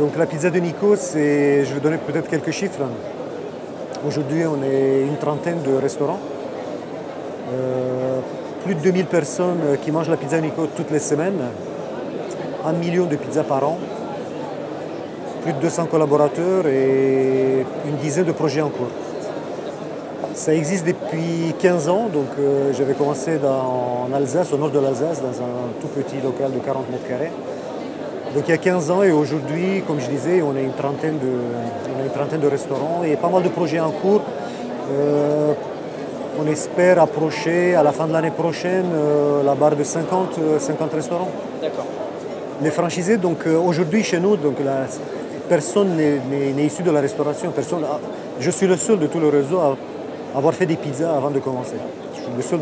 Donc la pizza de Nico, je vais donner peut-être quelques chiffres. Aujourd'hui, on est une trentaine de restaurants. Plus de 2000 personnes qui mangent la pizza de Nico toutes les semaines. 1 million de pizzas par an. Plus de 200 collaborateurs et une dizaine de projets en cours. Ça existe depuis 15 ans, donc j'avais commencé en Alsace, au nord de l'Alsace, dans un tout petit local de 40 mètres carrés. Donc il y a 15 ans et aujourd'hui, comme je disais, on a une trentaine de restaurants et pas mal de projets en cours. On espère approcher à la fin de l'année prochaine la barre de 50 restaurants. D'accord. Les franchisés, donc aujourd'hui chez nous, donc, personne n'est issu de la restauration. Je suis le seul de tout le réseau à avoir fait des pizzas avant de commencer. Je suis le seul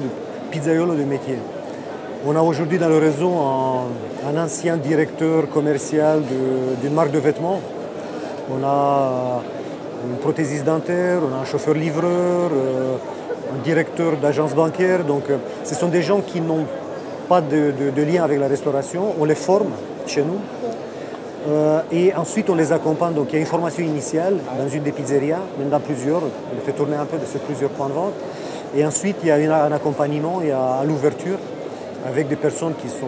pizzaiolo de métier. On a aujourd'hui dans le réseau un ancien directeur commercial d'une marque de vêtements. On a un prothésiste dentaire, on a un chauffeur-livreur, un directeur d'agence bancaire. Donc ce sont des gens qui n'ont pas de lien avec la restauration. On les forme chez nous. Et ensuite on les accompagne. Donc il y a une formation initiale dans une des pizzerias, même dans plusieurs. On les fait tourner un peu sur plusieurs points de vente. Et ensuite il y a un accompagnement à l'ouverture, avec des personnes qui sont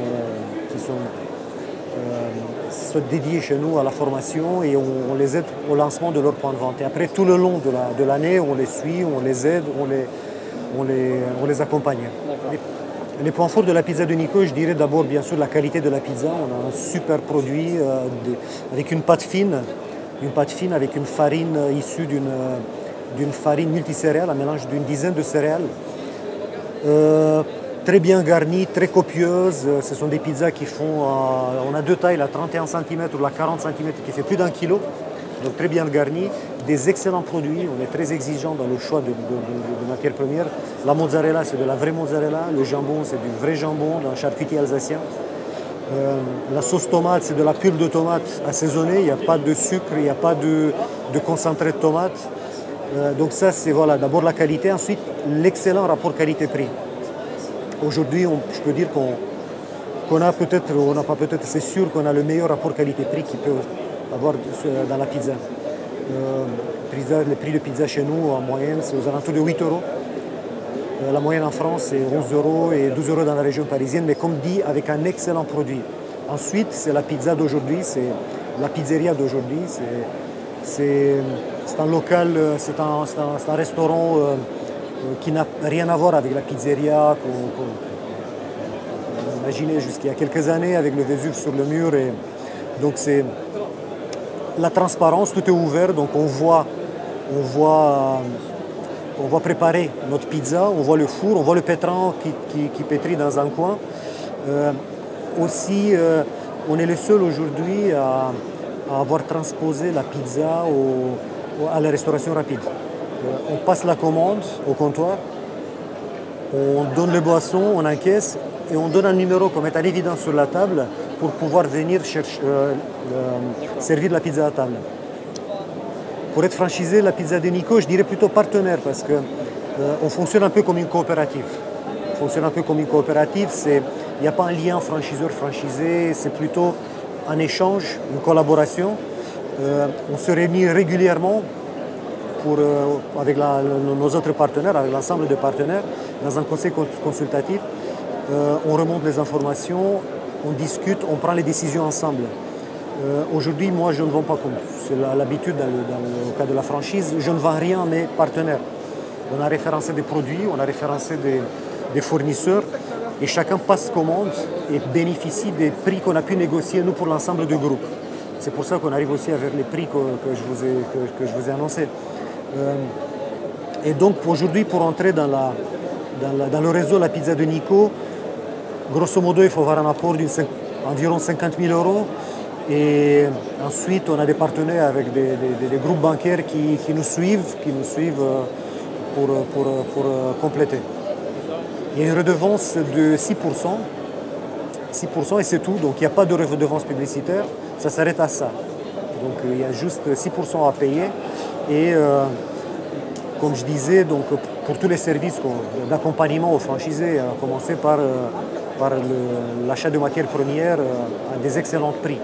dédiées chez nous à la formation et on les aide au lancement de leur point de vente. Et après, tout le long de l'année, on les suit, on les aide, on les accompagne. Les points forts de la pizza de Nico, je dirais d'abord bien sûr la qualité de la pizza. On a un super produit avec une pâte fine avec une farine issue d'une farine multicéréale, un mélange d'une dizaine de céréales. Très bien garnie, très copieuse. Ce sont des pizzas qui font... on a deux tailles, la 31 cm ou la 40 cm qui fait plus d'1 kilo. Donc très bien garnie. Des excellents produits. On est très exigeant dans le choix de matières premières. La mozzarella, c'est de la vraie mozzarella. Le jambon, c'est du vrai jambon d'un charcutier alsacien. La sauce tomate, c'est de la pulpe de tomate assaisonnée. Il n'y a pas de sucre, il n'y a pas de concentré de tomate. Donc ça, c'est voilà, d'abord la qualité. Ensuite, l'excellent rapport qualité-prix. Aujourd'hui, je peux dire qu'on a peut-être, on n'a pas peut-être, c'est sûr qu'on a le meilleur rapport qualité-prix qu'il peut avoir dans la pizza. Les prix de pizza chez nous, en moyenne, c'est aux alentours de 8 euros. La moyenne en France, c'est 11 euros et 12 euros dans la région parisienne, mais comme dit, avec un excellent produit. Ensuite, c'est la pizza d'aujourd'hui, c'est la pizzeria d'aujourd'hui. C'est un local, c'est un restaurant qui n'a rien à voir avec la pizzeria qu'on imaginait jusqu'il y a quelques années avec le Vésuve sur le mur. Et donc c'est la transparence, tout est ouvert, donc on voit préparer notre pizza, on voit le four, on voit le pétrin qui pétrit dans un coin. Aussi, on est le seul aujourd'hui à avoir transposé la pizza à la restauration rapide. On passe la commande au comptoir, on donne les boissons, on encaisse et on donne un numéro qu'on met à l'évidence sur la table pour pouvoir venir servir la pizza à table. Pour être franchisé, la pizza de Nico, je dirais plutôt partenaire parce qu'on fonctionne un peu comme une coopérative. Il n'y a pas un lien franchiseur-franchisé, c'est plutôt un échange, une collaboration. On se réunit régulièrement avec nos autres partenaires, avec l'ensemble des partenaires, dans un conseil consultatif. On remonte les informations, on discute, on prend les décisions ensemble. Aujourd'hui, moi, je ne vends pas, comme c'est l'habitude dans le cas de la franchise, je ne vends rien à mes partenaires. On a référencé des produits, on a référencé des fournisseurs et chacun passe commande et bénéficie des prix qu'on a pu négocier, nous, pour l'ensemble du groupe. C'est pour ça qu'on arrive aussi avec les prix que je vous ai annoncés. Et donc aujourd'hui, pour entrer dans le réseau La Pizza de Nico, grosso modo, il faut avoir un apport d'environ 50 000 euros. Et ensuite, on a des partenaires avec des groupes bancaires qui nous suivent pour compléter. Il y a une redevance de 6%. 6% et c'est tout. Donc il n'y a pas de redevance publicitaire. Ça s'arrête à ça. Donc il y a juste 6% à payer. Et comme je disais, donc, pour tous les services d'accompagnement aux franchisés, à commencer par l'achat de matières premières à des excellents prix.